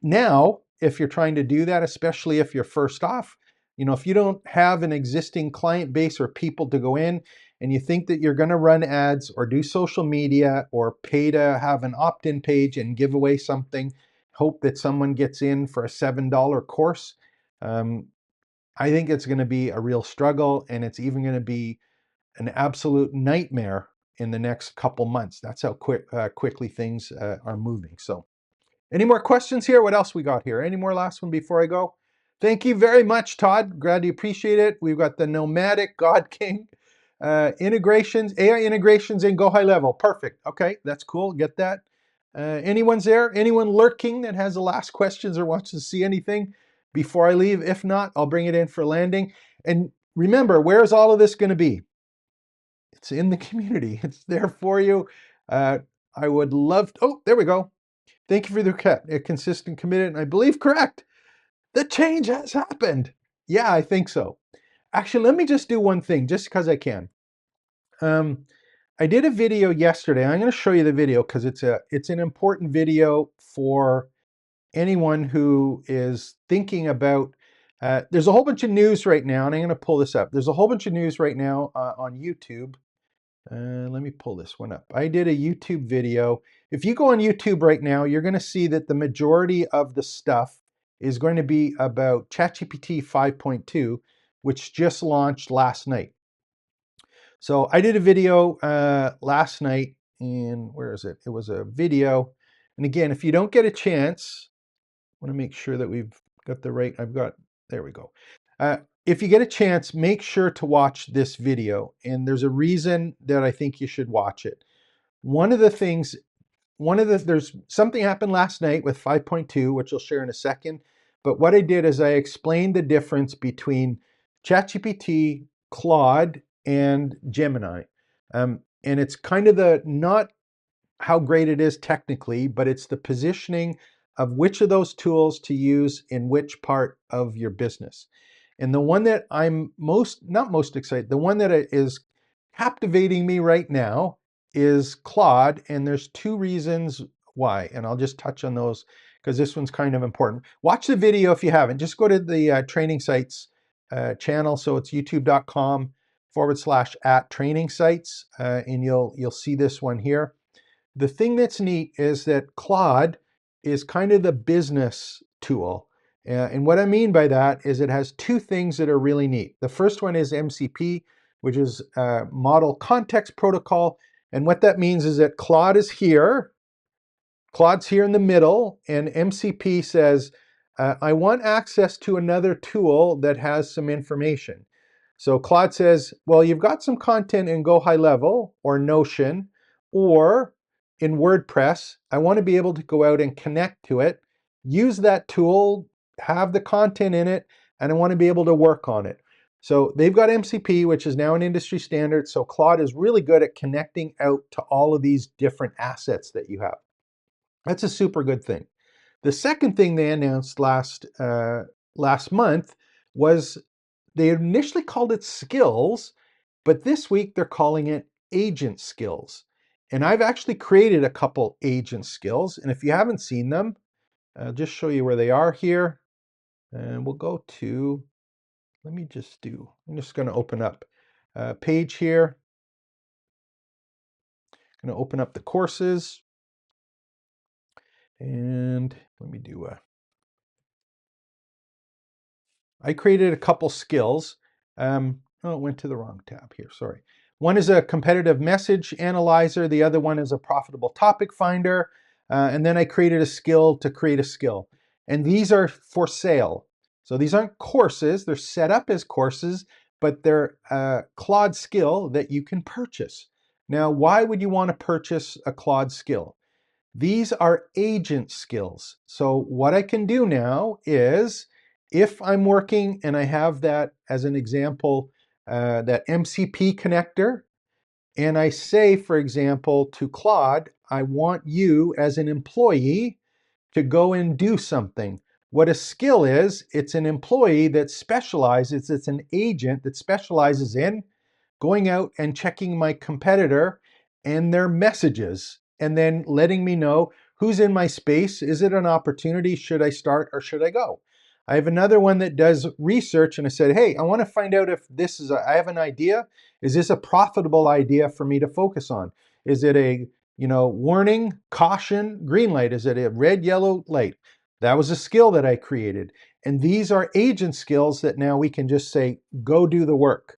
[SPEAKER 1] Now, if you're trying to do that, especially if you're first off, if you don't have an existing client base or people to go in and you think that you're going to run ads or do social media or pay to have an opt-in page and give away something, hope that someone gets in for a $7 course, I think it's going to be a real struggle, and it's even going to be an absolute nightmare in the next couple months. That's how quickly things are moving. So any more questions here? What else we got here? Any more last one before I go? Thank you very much, Todd. Glad you appreciate it. We've got the Nomadic God King integrations, AI integrations in Go High Level. Perfect. Okay, that's cool. Get that. Anyone's there? Anyone lurking that has the last questions or wants to see anything before I leave? If not, I'll bring it in for landing. And remember, where's all of this going to be? It's in the community. It's there for you. I would love to, oh, there we go. Thank you for the consistent, committed, and I believe correct. The change has happened. Yeah, I think so. Actually, let me just do one thing, just because I can. I did a video yesterday. I'm going to show you the video because it's an important video for anyone who is thinking about. There's a whole bunch of news right now, and I'm going to pull this up. There's a whole bunch of news right now on YouTube. Let me pull this one up. I did a YouTube video. If you go on YouTube right now, you're going to see that the majority of the stuff is going to be about ChatGPT 5.2, which just launched last night. So I did a video last night, and where is it? It was a video. And again, if you don't get a chance, I want to make sure that we've got the right, there we go. If you get a chance, make sure to watch this video. And there's a reason that I think you should watch it. One of the things, there's something happened last night with 5.2, which I'll share in a second. But what I did is I explained the difference between ChatGPT, Claude, and Gemini. And it's kind of not how great it is technically, but it's the positioning of which of those tools to use in which part of your business. And the one that I'm not most excited, the one that is captivating me right now is Claude. And there's two reasons why. And I'll just touch on those because this one's kind of important. Watch the video if you haven't. Just go to the Training Sites channel. So it's youtube.com/@training sites. And you'll see this one here. The thing that's neat is that Claude is kind of the business tool. And what I mean by that is it has two things that are really neat. The first one is MCP, which is Model Context Protocol. And what that means is that Claude is here. Claude's here in the middle, and MCP says, I want access to another tool that has some information. So Claude says, well, you've got some content in Go High Level or Notion or in WordPress. I want to be able to go out and connect to it, use that tool, have the content in it, and I want to be able to work on it. So they've got MCP, which is now an industry standard. So Claude is really good at connecting out to all of these different assets that you have. That's a super good thing. The second thing they announced last month was they initially called it Skills, but this week they're calling it Agent Skills. And I've actually created a couple agent skills. And if you haven't seen them, I'll just show you where they are here. And we'll go to, I'm just going to open up a page here. I'm going to open up the courses. And let me do I created a couple skills. Oh, it went to the wrong tab here, sorry. One is a competitive message analyzer. The other one is a profitable topic finder. And then I created a skill to create a skill. And these are for sale. So these aren't courses. They're set up as courses, but they're a Claude skill that you can purchase. Now, why would you want to purchase a Claude skill? These are agent skills. So what I can do now is, if I'm working and I have that as an example, that MCP connector, and I say, for example, to Claude, I want you as an employee to go and do something. What a skill is, it's an employee that specializes, it's an agent that specializes in going out and checking my competitor and their messages and then letting me know who's in my space. Is it an opportunity? Should I start or should I go? I have another one that does research and I said, hey, I want to find out if this is, I have an idea. Is this a profitable idea for me to focus on? Is it a, warning, caution, green light? Is it a red, yellow light? That was a skill that I created. And these are agent skills that now we can just say, go do the work.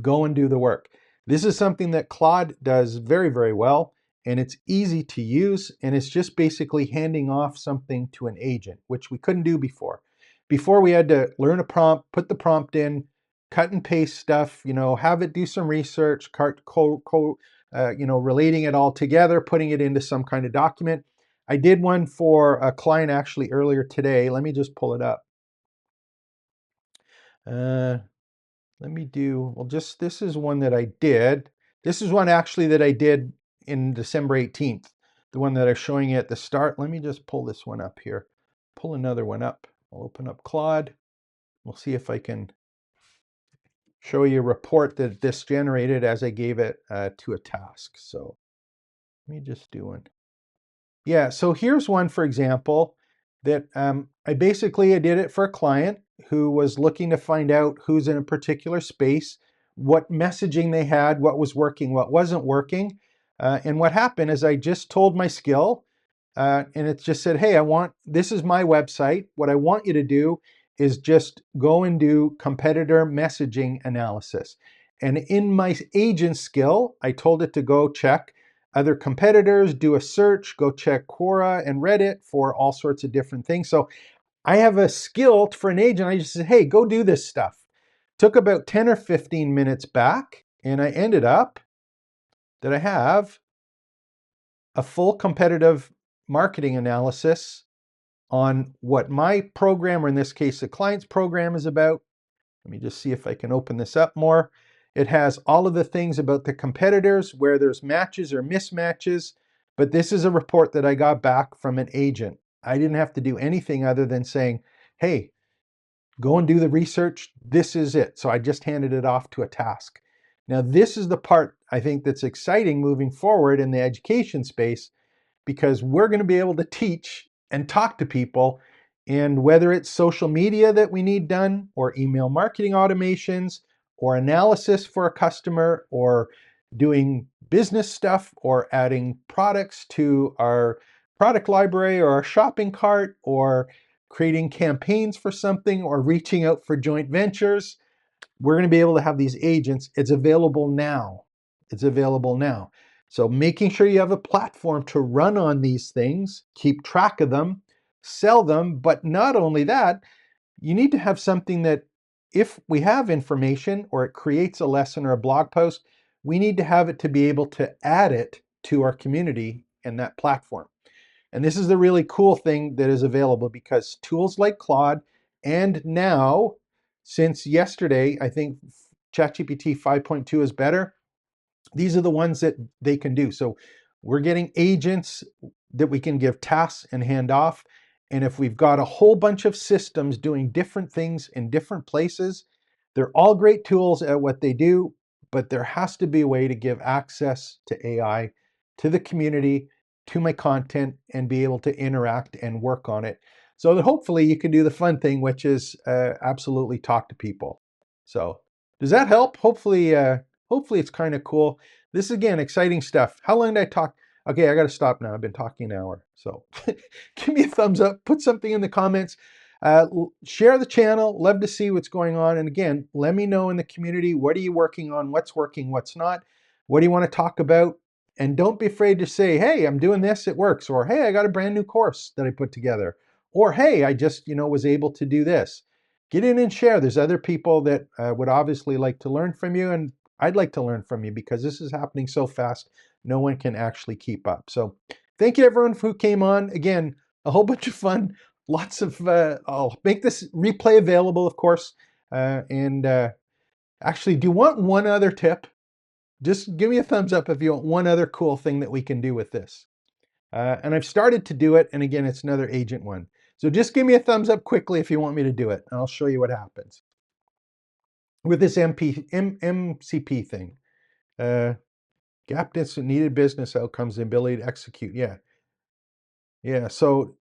[SPEAKER 1] Go and do the work. This is something that Claude does very, very well, and it's easy to use, and it's just basically handing off something to an agent, which we couldn't do before. Before we had to learn a prompt, put the prompt in, cut and paste stuff, have it do some research, relating it all together, putting it into some kind of document. I did one for a client actually earlier today. Let me just pull it up. Let me do, this is one that I did. This is one actually that I did in December 18th, the one that I'm showing you at the start. Let me just pull this one up here. Pull another one up. I'll open up Claude. We'll see if I can show you a report that this generated as I gave it to a task. So let me just do one. Yeah, so here's one, for example, that I did it for a client who was looking to find out who's in a particular space, what messaging they had, what was working, what wasn't working. And what happened is I just told my skill, and it just said, hey, this is my website. What I want you to do is just go and do competitor messaging analysis. And in my agent skill, I told it to go check other competitors, do a search, go check Quora and Reddit for all sorts of different things. So I have a skill for an agent. I just said, hey, go do this stuff. Took about 10 or 15 minutes back, and I ended up that I have a full competitive marketing analysis on what my program, or in this case, the client's program, is about. Let me just see if I can open this up more. It has all of the things about the competitors, where there's matches or mismatches, but this is a report that I got back from an agent. I didn't have to do anything other than saying, hey, go and do the research. This is it. So I just handed it off to a task. Now, this is the part I think that's exciting moving forward in the education space, because we're going to be able to teach and talk to people. And whether it's social media that we need done, or email marketing automations, or analysis for a customer, or doing business stuff, or adding products to our product library or our shopping cart, or creating campaigns for something, or reaching out for joint ventures, we're going to be able to have these agents. It's available now. It's available now. So making sure you have a platform to run on these things, keep track of them, sell them, but not only that, you need to have something that, if we have information or it creates a lesson or a blog post, we need to have it to be able to add it to our community and that platform. And this is the really cool thing that is available, because tools like Claude, and now, since yesterday, I think ChatGPT 5.2 is better. These are the ones that they can do. So we're getting agents that we can give tasks and hand off. And if we've got a whole bunch of systems doing different things in different places, they're all great tools at what they do, but there has to be a way to give access to AI, to the community, to my content, and be able to interact and work on it, so that hopefully you can do the fun thing, which is absolutely talk to people. So does that help? Hopefully it's kind of cool. This is, again, exciting stuff. How long did I talk? Okay, I got to stop now. I've been talking an hour. So give me a thumbs up, put something in the comments, share the channel. Love to see what's going on. And again, let me know in the community, what are you working on? What's working? What's not? What do you want to talk about? And don't be afraid to say, hey, I'm doing this, it works. Or, hey, I got a brand new course that I put together. Or, hey, I just, was able to do this. Get in and share. There's other people that would obviously like to learn from you, and I'd like to learn from you, because this is happening so fast, no one can actually keep up. So thank you, everyone who came on. Again, a whole bunch of fun. Lots of, I'll make this replay available, of course. And actually, do you want one other tip? Just give me a thumbs up if you want one other cool thing that we can do with this. And I've started to do it. And again, it's another agent one. So just give me a thumbs up quickly if you want me to do it, and I'll show you what happens with this MCP thing. Gap distance, needed business outcomes, the ability to execute. So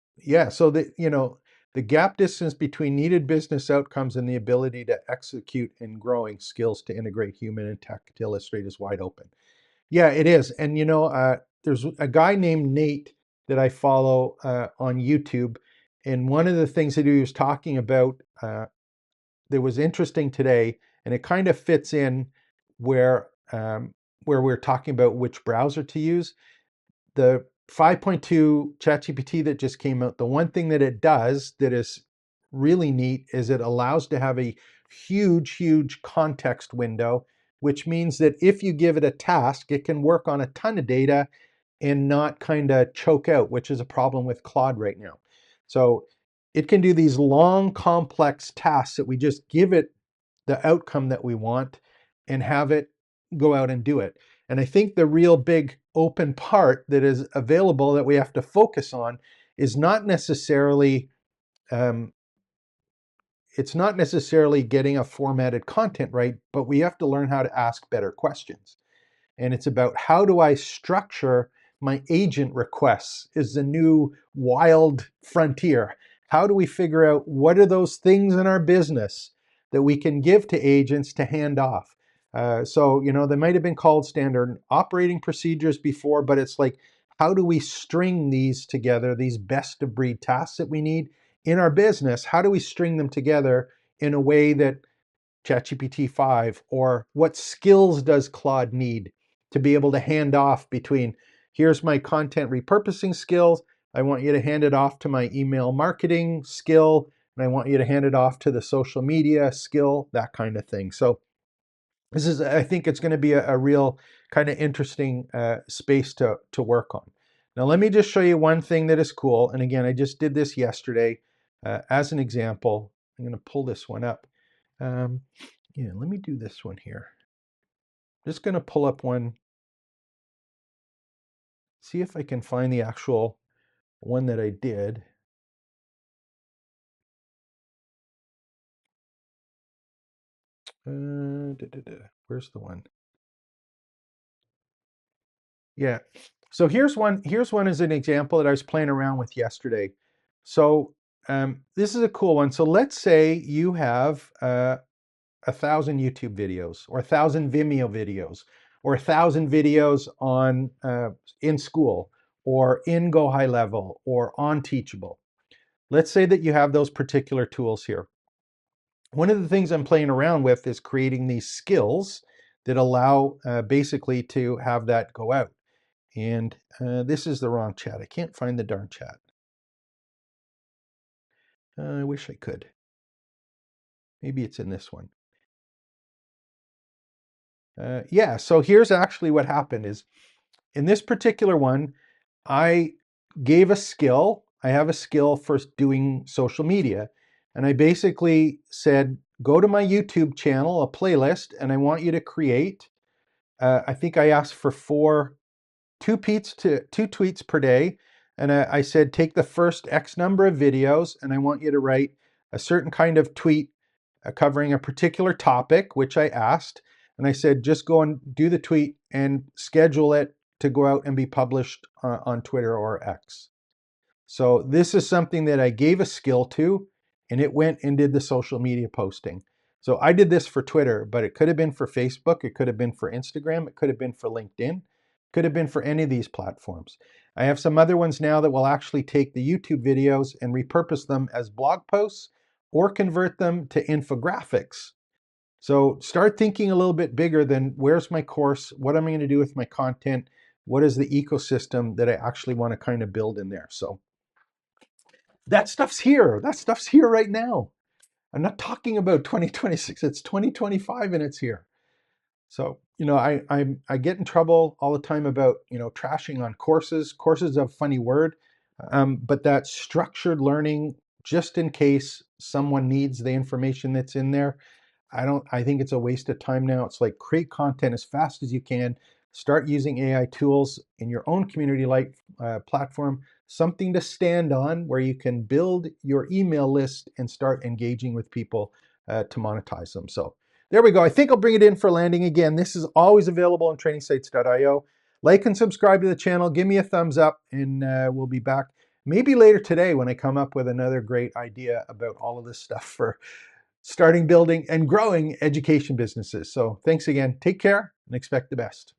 [SPEAKER 1] the gap distance between needed business outcomes and the ability to execute in growing skills to integrate human and tech to illustrate is wide open. Yeah, it is. And there's a guy named Nate that I follow on YouTube, and one of the things that he was talking about that was interesting today, and it kind of fits in where we're talking about which browser to use. The 5.2 ChatGPT that just came out, the one thing that it does that is really neat is it allows to have a huge context window, which means that if you give it a task, it can work on a ton of data and not kind of choke out, which is a problem with Claude right now. So it can do these long, complex tasks that we just give it the outcome that we want and have it go out and do it. And I think the real big open part that is available that we have to focus on is not necessarily it's not necessarily getting a formatted content right, but we have to learn how to ask better questions. And it's about, how do I structure my agent requests is the new wild frontier. How do we figure out what are those things in our business that we can give to agents to hand off? So they might have been called standard operating procedures before, but it's like, how do we string these together, these best of breed tasks that we need in our business? How do we string them together in a way that ChatGPT 5, or what skills does Claude need to be able to hand off between, Here's my content repurposing skills. I want you to hand it off to my email marketing skill, and I want you to hand it off to the social media skill, that kind of thing. So this is, I think it's going to be a real kind of interesting space to work on. Now, let me just show you one thing that is cool. And again, I just did this yesterday as an example. I'm going to pull this one up. Yeah, let me do this one here. I'm just going to pull up one, see if I can find the actual one that I did. Where's the one? Yeah. So here's one. Here's one as an example that I was playing around with yesterday. So this is a cool one. So let's say you have 1,000 YouTube videos, or 1,000 Vimeo videos, or 1,000 videos on in school, or in Go High Level, or on Teachable. Let's say that you have those particular tools here. One of the things I'm playing around with is creating these skills that allow basically to have that go out. And this is the wrong chat. I can't find the darn chat. I wish I could. Maybe it's in this one. Yeah, so here's actually what happened is, in this particular one, I gave a skill. I have a skill for doing social media. And I basically said, go to my YouTube channel, a playlist, and I want you to create, I think I asked for two tweets per day. And I said, take the first X number of videos, and I want you to write a certain kind of tweet covering a particular topic, which I asked. And I said, just go and do the tweet and schedule it to go out and be published on Twitter or X. So this is something that I gave a skill to, and it went and did the social media posting. So I did this for Twitter, but it could have been for Facebook, it could have been for Instagram, it could have been for LinkedIn, could have been for any of these platforms. I have some other ones now that will actually take the YouTube videos and repurpose them as blog posts or convert them to infographics. So start thinking a little bit bigger than, where's my course? What am I going to do with my content? What is the ecosystem that I actually want to kind of build in there? So that stuff's here. That stuff's here right now. I'm not talking about 2026. It's 2025 and it's here. So, I get in trouble all the time about, trashing on courses. Courses is a funny word, but that structured learning, just in case someone needs the information that's in there, I think it's a waste of time now. It's like, create content as fast as you can, start using AI tools in your own community like platform, something to stand on where you can build your email list and start engaging with people to monetize them. So there we go. I think I'll bring it in for landing. Again, this is always available on trainingsites.io. Like and subscribe to the channel. Give me a thumbs up, and we'll be back maybe later today when I come up with another great idea about all of this stuff for starting, building, and growing education businesses. So thanks again. Take care and expect the best.